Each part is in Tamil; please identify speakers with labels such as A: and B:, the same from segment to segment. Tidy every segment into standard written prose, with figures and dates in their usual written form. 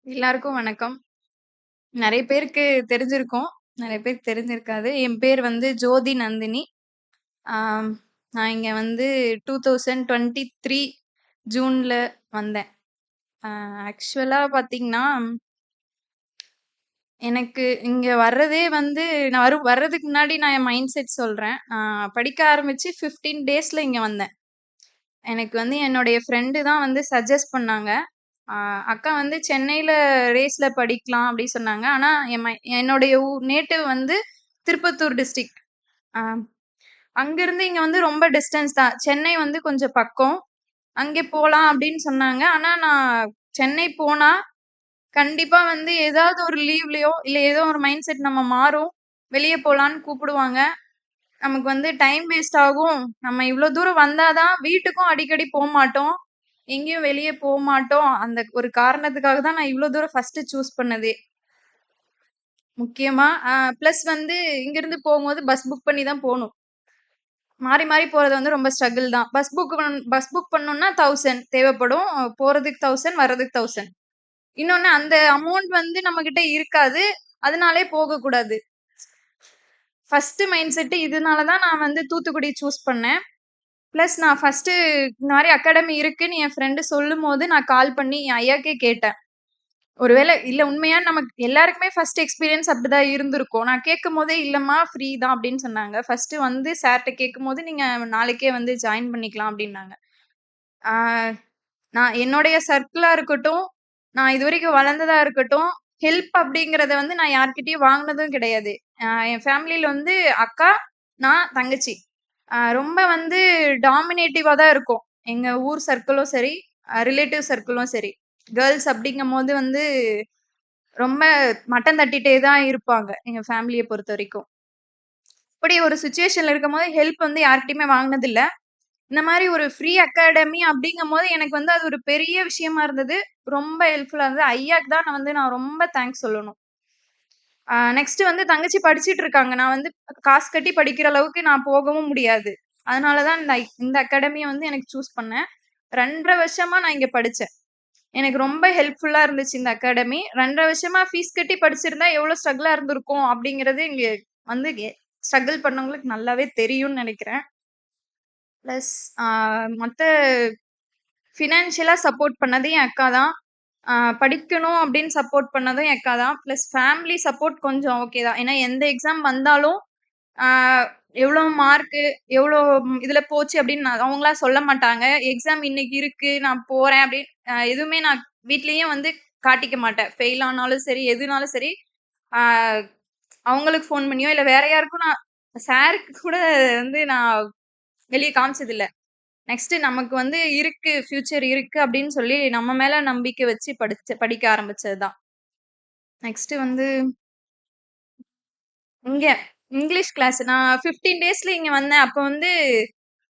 A: எல்லாருக்கும் வணக்கம். நெறைய பேருக்கு தெரிஞ்சிருக்கும். நெறைய பேருக்கு தெரிஞ்சிருக்காது. என் பேர் வந்து ஜோதி நந்தினி. ஆம், நான் இங்க வந்து 2023 ஜூன்ல வந்தேன். அ ஆக்சுவலா பார்த்தீங்கன்னா, எனக்கு இங்க வர்றதே வந்து நான் வர்றதுக்கு முன்னாடி நான் என் மைண்ட் செட் சொல்றேன். நான் படிக்க ஆரம்பிச்சு 15 டேஸ்ல இங்க வந்தேன். எனக்கு வந்து என்னுடைய ஃப்ரெண்டு தான் வந்து சஜெஸ்ட் பண்ணாங்க. அ அக்கா வந்து சென்னையில ரேஸ்ல படிக்கலாம் அப்டி சொன்னாங்க. ஆனா என்னுடைய நேட்டிவ் வந்து திருப்பத்தூர் டிஸ்ட்ரிக்ட். அ அங்கருந்து இங்க வந்து ரொம்ப டிஸ்டன்ஸ் தான். சென்னை வந்து கொஞ்சம் பக்கம். அங்கே போலாம் அப்டின்னு சொன்னாங்க. ஆனா நான் சென்னை போனா கண்டிப்பா வந்து ஏதாவது ஒரு லீவ்லயோ, இல்ல ஏதோ ஒரு மைண்ட் செட் நம்ம மாறும். வெளிய போலான்னு கூப்பிடுவாங்க. நமக்கு வந்து டைம் வேஸ்ட் ஆகும். நம்ம இவ்ளோ தூரம் வந்தா தான் வீட்டுக்கும் அடிக்கடி போமாட்டோம். எங்கேயும் வெளிய போமாட்டோம். அந்த ஒரு காரணத்துக்காக தான் நான் இவ்ளோ தூரம் ஃபர்ஸ்ட்டு சூஸ் பண்ணதே. முக்கியமா. பிளஸ் வந்து இங்கிருந்து போகும்போது பஸ் புக் பண்ணி தான் போணும். மாறி, மாறி போறது வந்து ரொம்ப ஸ்ட்ரகிள் தான். பஸ் புக் பண்ணணும்னா 1000 தேவைப்படும். போறதுக்கு 1000 வர்றதுக்கு 1000. இன்னொன்னு அந்த அமௌண்ட் வந்து நம்மகிட்ட இருக்காது. அதனாலே போகக்கூடாது. ஃபர்ஸ்ட்டு மைண்ட் செட் இதனால தான் நான் வந்து தூத்துக்குடி சூஸ் பண்ணேன். பிளஸ் நான் ஃபர்ஸ்ட்டு இந்த மாரி அகாடமி இருக்குன்னு என் ஃப்ரெண்ட் சொல்லும்போது, நான் கால் பண்ணி என் ஐயாக்கே கேட்டேன். ஒருவேள இல்ல உண்மையா நமக்கு எல்லாருக்குமே ஃபர்ஸ்ட் எக்ஸ்பீரியன்ஸ் அப்படிதான் இருந்திருக்கும். நான் கேட்கும்போதே, "இல்லம்மா ஃப்ரீ தான்" அப்படின்னு சொன்னாங்க. ஃபர்ஸ்ட்டு வந்து சார்ட்ட கேட்கும்போது, "நீங்க நாளைக்கே வந்து ஜாயின் பண்ணிக்கலாம்" அப்படின்னாங்க. ஆ நான் என்னுடைய சர்க்கிளா இருக்கட்டும், நான் இதுவரைக்கும் வளர்ந்ததா இருக்கட்டும், ஹெல்ப் அப்படிங்கிறத வந்து நான் யார்கிட்டயும் வாங்குனதும் கிடையாது. என் ஃபேமிலில வந்து அக்கா, நான், தங்கச்சி. ரொம்ப வந்து டாமினேட்டிவா தான் இருக்கும். எங்க ஊர் சர்க்கிளும் சரி, ரிலேட்டிவ் சர்க்கிளும் சரி. கேர்ல்ஸ் அப்படிங்கும்போது வந்து ரொம்ப மட்டம் தட்டிட்டே தான் இருப்பாங்க, எங்க ஃபேமிலிய பொறுத்தவரைக்கும். அப்படி ஒரு சிச்சுவேஷன்ல இருக்கும்போது ஹெல்ப் வந்து யார்கிட்டயுமே வாங்குனதில்ல. இந்த மாரி ஒரு ஃப்ரீ அகாடமி அப்படிங்கும்போது எனக்கு வந்து அது ஒரு பெரிய விஷயமா இருந்தது. ரொம்ப ஹெல்ப்ஃபுல்லா இருந்தது. ஐயாக்கு தான் நான் ரொம்ப தேங்க்ஸ் சொல்லணும். நெக்ஸ்ட் வந்து தங்கச்சி படிச்சுட்டு இருக்காங்க. நான் வந்து காசு கட்டி படிக்கிற அளவுக்கு நான் போகவும் முடியாது. அதனால தான் இந்த அகாடமிய வந்து எனக்கு சூஸ் பண்ணேன். 2 1/2 வருஷமா நான் இங்க படிச்சேன். எனக்கு ரொம்ப ஹெல்ப்ஃபுல்லா இருந்துச்சு இந்த அகாடமி. 2 1/2 வருஷமா ஃபீஸ் கட்டி படிச்சிருந்தா எவ்ளோ ஸ்ட்ரகிளா இருந்திருக்கும் அப்படிங்கிறது இங்க வந்து ஸ்ட்ரகிள் பண்ணவங்களுக்கு நல்லாவே தெரியும்னு நெனைக்கிறேன். பிளஸ் ஆ மத்த ஃபினான்ஷியலா சப்போர்ட் பண்ணது என் அக்கா தான். ஆ படிக்கணும் அப்படின்னு சப்போர்ட் பண்ணதும் என் அக்கா தான். பிளஸ் ஃபேமிலி சப்போர்ட் கொஞ்சம் ஓகே தான். ஏன்னா எந்த எக்ஸாம் வந்தாலும், ஆ எவ்வளோ மார்க்கு, எவ்வளோ இதுல போச்சு அப்படின்னு அவங்களா சொல்ல மாட்டாங்க. எக்ஸாம் இன்னைக்கு இருக்கு, நான் போறேன் அப்படின்னு எதுவுமே நான் வீட்லயும் வந்து காட்டிக்க மாட்டேன். ஃபெயில் ஆனாலும் சரி, எதுனாலும் சரி, ஆ அவங்களுக்கு ஃபோன் பண்ணியோ, இல்ல வேற யாருக்கும் நான் சாருக்கு கூட வந்து நான் வெளிய காமிச்சதில்ல. நெக்ஸ்ட் நமக்கு வந்து இருக்கு, ஃபியூச்சர் இருக்கு அப்படின்னு சொல்லி நம்ம மேல நம்பிக்கை வச்சு படிக்க ஆரம்பிச்சது தான். நெக்ஸ்ட் வந்து இங்க இங்கிலீஷ் கிளாஸ் நான் 15 டேஸ்ல இங்க வந்தேன். அப்ப வந்து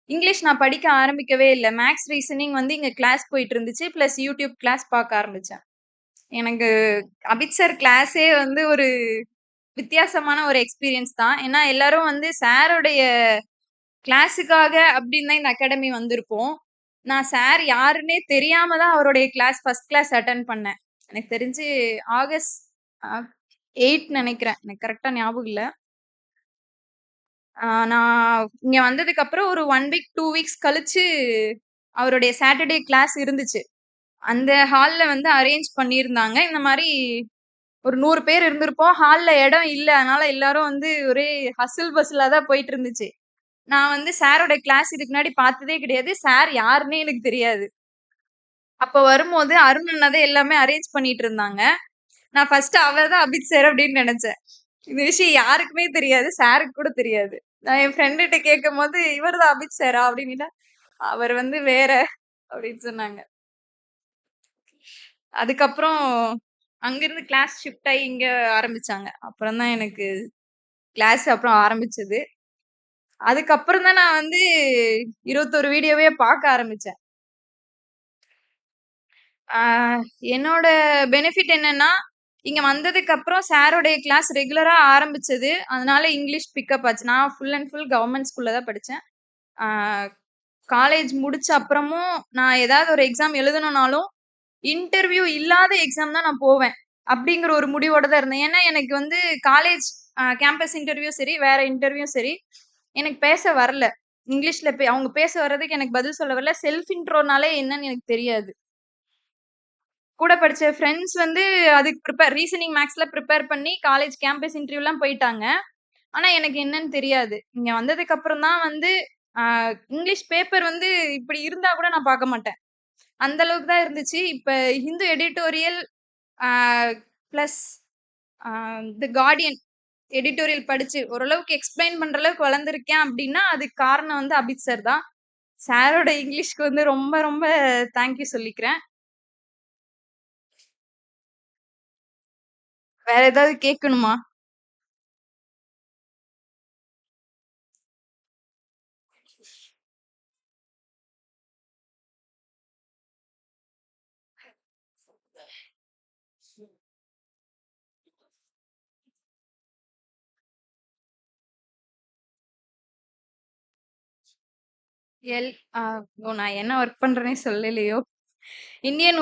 A: இங்கிலீஷ் நான் படிக்க ஆரம்பிக்கவே இல்ல. மேத்ஸ், ரீசனிங் வந்து இங்க கிளாஸ் போயிட்டு இருந்துச்சு. பிளஸ் யூடியூப் கிளாஸ் பார்க்க ஆரம்பிச்சேன். எனக்கு அபித் சார் கிளாஸே வந்து ஒரு வித்தியாசமான ஒரு எக்ஸ்பீரியன்ஸ் தான். ஏன்னா எல்லாரும் வந்து சாருடைய கிளாஸுக்காக அப்படின்னு தான் இந்த அகாடமி வந்திருப்போம். நான் சார் யாருன்னே தெரியாம தான் அவருடைய ஃபர்ஸ்ட் கிளாஸ் அட்டெண்ட் பண்ணேன். எனக்கு தெரிஞ்சு ஆகஸ்ட் அ 8 நெனைக்கிறேன். எனக்கு கரெக்ட்டா ஞாபகம் இல்ல. நான் இங்க வந்ததுக்கப்புறம் ஒரு 1 வீக், 2 வீக்ஸ் கழிச்சு அவருடைய சாட்டர்டே கிளாஸ் இருந்துச்சு. அந்த ஹால்ல வந்து அரேஞ்ச் பண்ணியிருந்தாங்க. இந்த மாரி ஒரு 100 பேர் இருந்திருப்போம். ஹால்ல இடம் இல்ல. அதனால எல்லாரும் வந்து ஒரே ஹஸ்ல் பஸ்லா தான் போயிட்டு இருந்துச்சு. நான் வந்து சாரோட கிளாஸ் இதுக்கு முன்னாடி பார்த்ததே கிடையாது. சார் யாருன்னே எனக்கு தெரியாது. அப்ப வரும்போது அருண் அண்ணா தான் எல்லாமே அரேஞ்ச் பண்ணிட்டு இருந்தாங்க. நான் ஃபர்ஸ்ட் அவர் தான் அபித் சார் அப்படின்னு நெனச்சேன். இந்த விஷயம் யாருக்குமே தெரியாது. சாருக்கு கூட தெரியாது. நான் என் ஃப்ரெண்டுட்ட கேட்கும்போது, "இவர் தான் அபித் சாரா?" அப்படின்னுட்டா, "அவர் வந்து வேற" அப்படின்னு சொன்னாங்க. அதுக்கப்புறம் அங்கிருந்து கிளாஸ் ஷிஃப்ட் ஆயி இங்க ஆரம்பிச்சாங்க. அப்புறம் தான் எனக்கு கிளாஸ் அப்புறம் ஆரம்பிச்சது. அதுக்கப்புறம் தான் நான் வந்து 21 வீடியோவே பார்க்க ஆரம்பிச்சேன். ஆ என்னோட பெனிஃபிட் என்னன்னா, இங்க வந்ததுக்கு அப்புறம் சாரோடைய கிளாஸ் ரெகுலரா ஆரம்பிச்சது. அதனால இங்கிலீஷ் பிக்கப் ஆச்சு. நான் ஃபுல் அண்ட் ஃபுல் கவர்ன்மெண்ட் ஸ்கூல்ல தான் படிச்சேன். ஆ காலேஜ் முடிச்ச அப்புறமும் நான் ஏதாவது ஒரு எக்ஸாம் எழுதணும்னாலும், இன்டர்வியூ இல்லாத எக்ஸாம் தான் நான் போவேன். அப்படிங்கிற ஒரு முடிவோட தான் இருந்தேன். ஏன்னா எனக்கு வந்து காலேஜ் கேம்பஸ் இன்டர்வியூ சரி, வேற இன்டர்வியூவும் சரி, எனக்கு பேச வரல. இங்கிலீஷ்ல அவங்க பேச வர்றதுக்கு எனக்கு பதில் சொல்ல வரல. செல்ஃப் இன்ட்ரோனாலே என்னன்னு எனக்கு தெரியாது. கூட படிச்ச ஃப்ரெண்ட்ஸ் வந்து அதுக்கு ரீசனிங் மேத்ஸ்ல ப்ரிப்பேர் பண்ணி காலேஜ் கேம்பஸ் இன்டர்வியூலாம் போயிட்டாங்க. ஆனா எனக்கு என்னன்னு தெரியாது. இங்க வந்ததுக்கு அப்புறம் தான் வந்து ஆ இங்கிலீஷ் பேப்பர் வந்து இப்படி இருந்தா கூட நான் பார்க்க மாட்டேன். அந்த அளவுக்கு தான் இருந்துச்சு. இப்ப ஹிந்து எடிட்டோரியல் ஆ பிளஸ் ஆ தி கார்டியன் எடிட்டோரியல் படிச்சு ஓரளவுக்கு எக்ஸ்ப்ளைன் பண்ற அளவுக்கு வளர்ந்திருக்கேன் அப்படின்னா, அதுக்கு காரணம் வந்து அபித் சார் தான். சாரோட இங்கிலீஷ்க்கு வந்து ரொம்ப ரொம்ப தேங்க் யூ சொல்லிக்கிறேன். வேற ஏதாவது கேட்கணுமா? எல் ஆ ஓ நான் என்ன ஒர்க் பண்றேன்னே சொல்லலையோ! இந்தியன்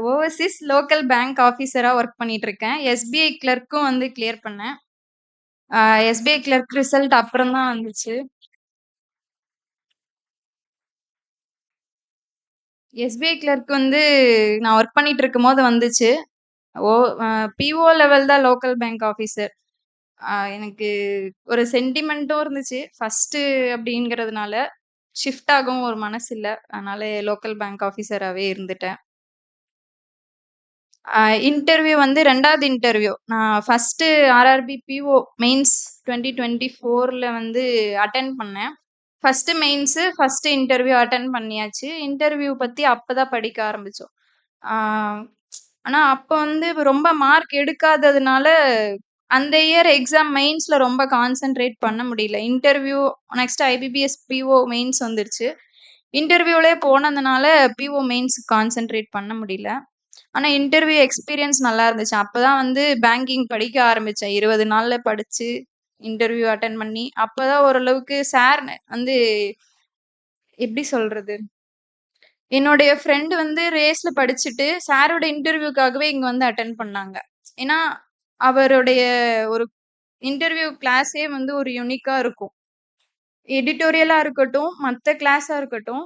A: ஓவர்சீஸ் லோக்கல் பேங்க் ஆஃபீஸரா ஒர்க் பண்ணிட்டு இருக்கேன். எஸ்பிஐ கிளர்க்கும் வந்து கிளியர் பண்ணேன். ஆ எஸ்பிஐ கிளர்க் ரிசல்ட் அப்புறம் தான் வந்துச்சு. எஸ்பிஐ கிளர்க் வந்து நான் ஒர்க் பண்ணிட்டு இருக்கும்போது வந்துச்சு. ஓ அ பிஓ லெவல் தான் லோக்கல் பேங்க் ஆஃபீசர். எனக்கு ஒரு சென்டிமென்ட்டும் இருந்துச்சு. ஃபர்ஸ்ட்டு அப்படிங்கிறதுனால. ஷிஃப்ட் ஆகவும் ஒரு மனசு இல்ல. அதனால லோக்கல் பேங்க் ஆஃபீஸராவே இருந்துட்டேன். அ இன்டர்வியூ வந்து 2வது இன்டர்வியூ. நான் ஃபர்ஸ்ட்டு ஆர்ஆர்பி பிஓ மெயின்ஸ் 2024ல வந்து அட்டெண்ட் பண்ணேன். First mains, first interview attend பண்ணியாச்சு. இன்டர்வியூ பத்தி அப்பதான் படிக்க ஆரம்பிச்சோம். ஆ ஆனா அப்ப வந்து ரொம்ப மார்க் எடுக்காததுனால, அந்த இயர் எக்ஸாம் மெயின்ஸ்ல ரொம்ப கான்சன்ட்ரேட் பண்ண முடியல. Interview next IBPS PO mains வந்துருச்சு. இன்டர்வியூலயே போனதுனால பிஓ மெயின்ஸ்க்கு கான்சன்ட்ரேட் பண்ண முடியல. ஆனா இன்டர்வியூ எக்ஸ்பீரியன்ஸ் நல்லா இருந்துச்சு. அப்பதான் வந்து பேங்கிங் படிக்க ஆரம்பிச்சேன். 20 நாள்ல படிச்சு, இன்டர்வியூ அட்டெண்ட் பண்ணி, அப்பதான் ஓரளவுக்கு சார் வந்து எப்படி சொல்றது? என்னுடைய ஃப்ரெண்ட் வந்து ரேஸ்ல படிச்சுட்டு, சாரோட இன்டர்வியூக்காகவே இங்க வந்து அட்டெண்ட் பண்ணாங்க. ஏன்னா, அவருடைய ஒரு இன்டர்வியூ கிளாஸே வந்து ஒரு யூனிக்கா இருக்கும். எடிட்டோரியலா இருக்கட்டும், மத்த கிளாஸா இருக்கட்டும்,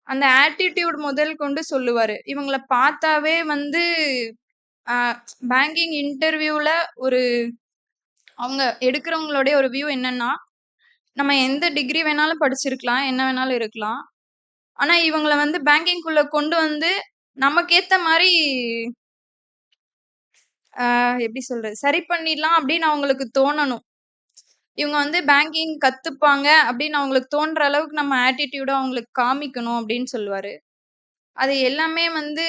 A: அந்த ஆட்டிட்யூட் முதல் கொண்டு சொல்லுவாரு. இவங்கள பார்த்தாவே வந்து அ பேங்கிங் இன்டர்வியூல ஒரு அவங்க எடுக்கிறவங்களுடைய ஒரு வியூ என்னன்னா, நம்ம எந்த டிகிரி வேணாலும் படிச்சிருக்கலாம், என்ன வேணாலும் இருக்கலாம். ஆனா இவங்கள வந்து பேங்கிங்க்குள்ள கொண்டு வந்து நமக்கு ஏத்த மாரி எப்படி சொல்றது? சரி பண்ணிடலாம் அப்படின்னு அவங்களுக்கு தோணணும். இவங்க வந்து பேங்கிங் கத்துப்பாங்க அப்படின்னு அவங்களுக்கு தோன்ற அளவுக்கு நம்ம ஆட்டிட்யூட அவங்களுக்கு காமிக்கணும் அப்படின்னு சொல்லுவாரு. அது எல்லாமே வந்து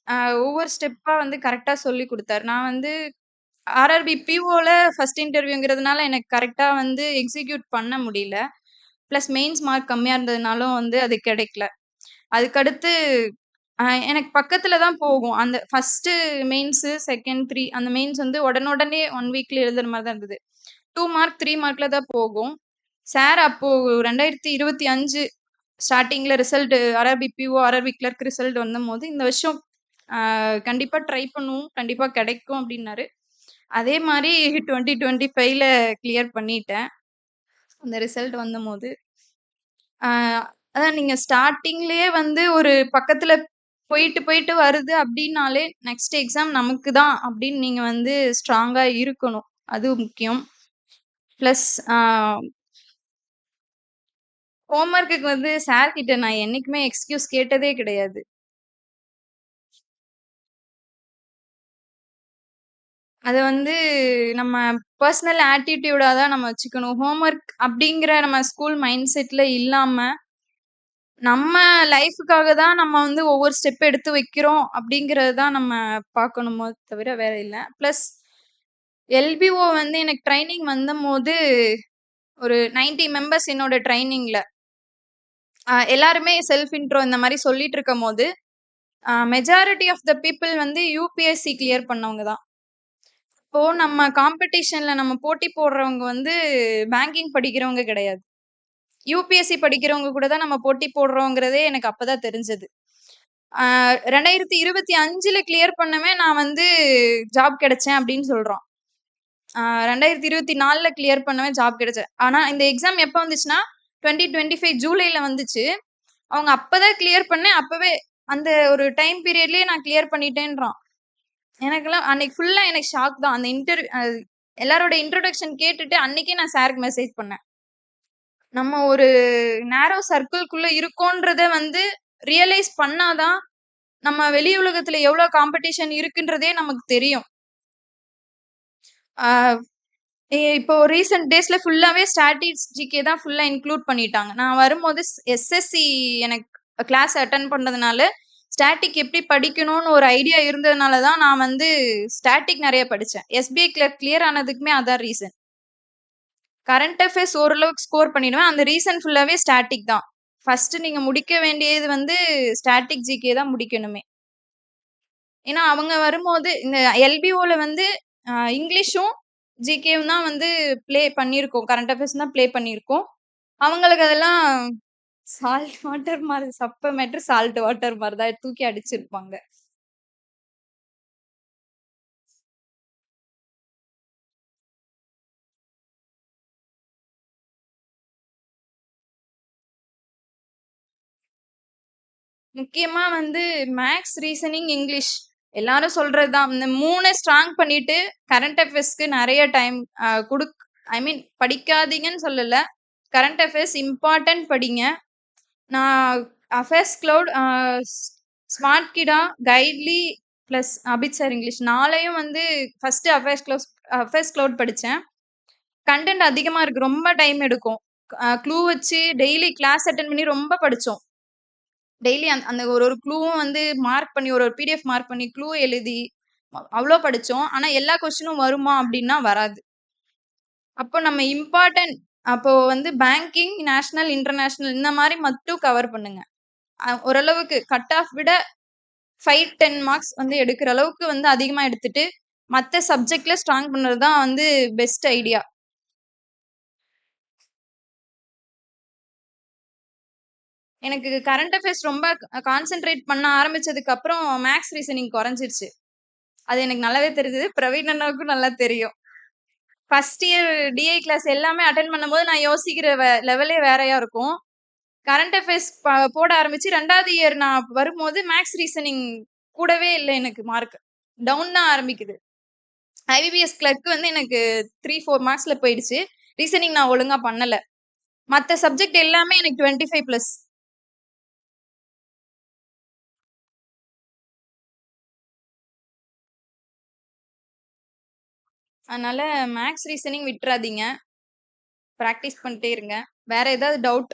A: அ ஒவ்வொரு ஸ்டெப்பா வந்து கரெக்ட்டா சொல்லிக் குடுத்தாரு. நான் வந்து ஆர்ஆர்பி பிஓல ஃபர்ஸ்ட் இன்டர்வியூங்கிறதுனால எனக்கு கரெக்ட்டா வந்து எக்ஸிக்யூட் பண்ண முடியல. பிளஸ் மெயின்ஸ் மார்க் கம்மியா இருந்ததுனாலும் வந்து அது கிடைக்கல. அதுக்கடுத்து எனக்கு பக்கத்துல தான் போகும். அந்த ஃபர்ஸ்ட்டு மெயின்ஸு, 2, 3 அந்த மெயின்ஸ் வந்து உடனுடனே 1 வீக்ல எழுதுற மாரி தான் இருந்தது. 2 மார்க், 3 மார்க்ல தான் போகும். சார் அப்போ 2025 ஸ்டார்ட்டிங்ல result RRB PO, RRB clerk result வந்தம்போது, இந்த வருஷம் கண்டிப்பா ட்ரை பண்ணுவோம். கண்டிப்பா கிடைக்கும் அப்டின்னாரு. அதே மாரி 2025ல கிளியர் பண்ணிட்டேன். அந்த ரிசல்ட் வந்தம்போது. ஆ அதான் நீங்க ஸ்டார்ட்டிங்லயே வந்து ஒரு பக்கத்துல போயிட்டு, போயிட்டு வருது அப்டின்னாலே, நெக்ஸ்ட் எக்ஸாம் நமக்கு தான் அப்டின்னு நீங்க வந்து ஸ்ட்ராங்கா இருக்கணும். அது முக்கியம். பிளஸ் ஹோம் ஒர்க்குக்கு வந்து சார் கிட்ட நான் என்னைக்குமே எக்ஸ்கியூஸ் கேட்டதே கிடையாது. அத வந்து நம்ம பெர்சனல் ஆட்டிட்யூடா தான் நம்ம வச்சுக்கணும். ஹோம் ஒர்க் அப்டிங்கிற நம்ம ஸ்கூல் மைண்ட் செட்ல இல்லாம, நம்ம லைஃப்க்காக தான் நம்ம வந்து ஒவ்வொரு ஸ்டெப் எடுத்து வைக்கிறோம் அப்டிங்கிறது தான் நம்ம பார்க்கணுமோ தவிர வேற இல்ல. பிளஸ் எல்பிஓ வந்து எனக்கு ட்ரெய்னிங் வந்தம்போது, ஒரு 90 மெம்பர்ஸ் என்னோட ட்ரெய்னிங்ல. எல்லாருமே செல்ஃப் இன்ட்ரோ இந்த மாரி சொல்லிட்டு இருக்கும்போது, மெஜாரிட்டி ஆஃப் த பீப்பிள் வந்து யுபிஎஸ்சி கிளியர் பண்ணவங்க தான். இப்போ நம்ம காம்படிஷன்ல நம்ம போட்டி போடுறவங்க வந்து பேங்கிங் படிக்கிறவங்க கிடையாது. யுபிஎஸ்சி படிக்கிறவங்க கூட தான் நம்ம போட்டி போடுறோங்கிறதே எனக்கு அப்பதான் தெரிஞ்சது. 2025ல கிளியர் பண்ணவே நான் வந்து ஜாப் கிடைச்சேன் அப்படின்னு சொல்றான். 2024ல கிளியர் பண்ணவே ஜாப் கிடைச்சேன். ஆனா இந்த எக்ஸாம் எப்ப வந்துச்சுன்னா, 2025 ஜூலைல வந்துச்சு. அவங்க அப்பதான் கிளியர் பண்ணேன். அப்பவே அந்த ஒரு டைம் பீரியட்லயே நான் கிளியர் பண்ணிட்டேன்றான். எனக்கெல்லாம் அன்னைக்கு ஃபுல்லா எனக்கு ஷாக் தான். அந்த எல்லாரோட இன்ட்ரோடக்ஷன் கேட்டுட்டு அன்னைக்கே நான் சாருக்கு மெசேஜ் பண்ணேன். நம்ம ஒரு நேரோ சர்க்கிள்குள்ள இருக்கோன்றத வந்து ரியலைஸ் பண்ணாதான், நம்ம வெளி உலகத்துல எவ்ளோ காம்படிஷன் இருக்குன்றதே நமக்கு தெரியும். ஆ இப்போ ரீசென்ட் டேஸ்ல ஃபுல்லாவே ஸ்டாட்டிக்ஸ், ஜிகே தான் ஃபுல்லா இன்க்ளூட் பண்ணிட்டாங்க. நான் வரும்போது எஸ்எஸ்சி எனக்கு கிளாஸ் அட்டெண்ட் பண்ணதுனால, ஸ்டாட்டிக் எப்படி படிக்கணும்னு ஒரு ஐடியா இருந்ததுனால தான் நான் வந்து ஸ்டாட்டிக் நெறைய படிச்சேன். எஸ்பிஐ கிளர்க் கிளியர் ஆனதுக்குமே அதான் ரீசன். கரண்ட் அஃபேர்ஸ் ஓரளவுக்கு ஸ்கோர் பண்ணிடுவேன். அந்த ரீசன் ஃபுல்லாவே ஸ்டாட்டிக் தான். ஃபர்ஸ்ட் நீங்க முடிக்க வேண்டியது வந்து ஸ்டாட்டிக் ஜிகே தான் முடிக்கணுமே. ஏன்னா அவங்க வரும்போது இந்த எல்பிஓல வந்து இங்கிலீஷும் ஜிகேவும் தான் வந்து ப்ளே பண்ணியிருக்கோம். கரண்ட் அஃபேர்ஸ் தான் ப்ளே பண்ணியிருக்கோம். அவங்களுக்கு அதெல்லாம் சால்ட் வாட்டர் மாரி சப்ப மேட்டர் சால்ட் வாட்டர் மாரி தான் தூக்கி அடிச்சிருப்பாங்க. முக்கியமா வந்து மேத்ஸ், ரீசனிங், இங்கிலீஷ் எல்லாரும் சொல்றது தான். இந்த 3 ஸ்ட்ராங் பண்ணிட்டு கரண்ட் அஃபேர்ஸ்க்கு நெறைய டைம் குடுக் ஐ மீன் படிக்காதீங்கன்னு சொல்லல. கரண்ட் அஃபேர்ஸ் இம்பார்ட்டன்ட் படிங்க. நான் அஃபேர்ஸ் கிளவுட், ஸ்மார்ட் கிடா, கைட்லி பிளஸ் அபித் சார் இங்கிலீஷ் 4யும் வந்து ஃபர்ஸ்ட் அஃபேர்ஸ் கிளவுட் படிச்சேன். கண்டென்ட் அதிகமா இருக்கு. ரொம்ப டைம் எடுக்கும். க்ளூ வச்சு டெய்லி கிளாஸ் அட்டெண்ட் பண்ணி ரொம்ப படிச்சோம். டெய்லி அந்த ஒரு ஒரு க்ளூவும் வந்து மார்க் பண்ணி ஒரு ஒரு பிடிஎஃப் மார்க் பண்ணி க்ளூ எழுதி அவ்ளோ படிச்சோம். ஆனா எல்லா கொஸ்டினும் வருமா அப்டின்னா வராது. அப்போ நம்ம இம்பார்ட்டன்ட் அப்போ வந்து பேங்கிங், நேஷனல், இன்டர்நேஷனல் இந்த மாரி மட்டும் கவர் பண்ணுங்க. ஓரளவுக்கு கட் ஆஃப் விட 5, 10 மார்க்ஸ் வந்து எடுக்கிற அளவுக்கு வந்து அதிகமா எடுத்துட்டு, மத்த சப்ஜெக்ட்ல ஸ்ட்ராங் பண்றது தான் வந்து பெஸ்ட் ஐடியா. எனக்கு கரண்ட் அஃபேர்ஸ் ரொம்ப கான்சன்ட்ரேட் பண்ண ஆரம்பிச்சதுக்கு அப்புறம் மேத்ஸ், ரீசனிங் குறைஞ்சிருச்சு. அது எனக்கு நல்லாவே தெரிஞ்சது. பிரவீன் அண்ணாவுக்கும் நல்லா தெரியும். ஃபர்ஸ்ட் இயர் டிஐ கிளாஸ் எல்லாமே அட்டெண்ட் பண்ணும்போது நான் யோசிக்கிற லெவலே வேறையா இருக்கும். கரண்ட் அஃபேர்ஸ் போட ஆரம்பிச்சு 2வது இயர் நான் வரும்போது மேத்ஸ், ரீசனிங் கூடவே இல்ல எனக்கு மார்க். டவுன் தான் ஆரம்பிக்குது. ஐபிபிஎஸ் கிளர்க் வந்து எனக்கு 3, 4 மார்க்ஸ்ல போயிடுச்சு. ரீசனிங் நான் ஒழுங்கா பண்ணல. மத்த சப்ஜெக்ட் எல்லாமே எனக்கு 25 பிளஸ். அதனால மேத்ஸ், ரீசனிங் விட்றாதீங்க. பிராக்டிஸ் பண்ணிட்டே இருங்க. வேற ஏதாவது டவுட்?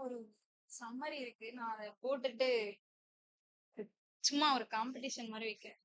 A: ஒரு சம்மரி இருக்கு. நான் அத போட்டுட்டு சும்மா ஒரு காம்படிஷன் மாரி வைக்கிறேன்.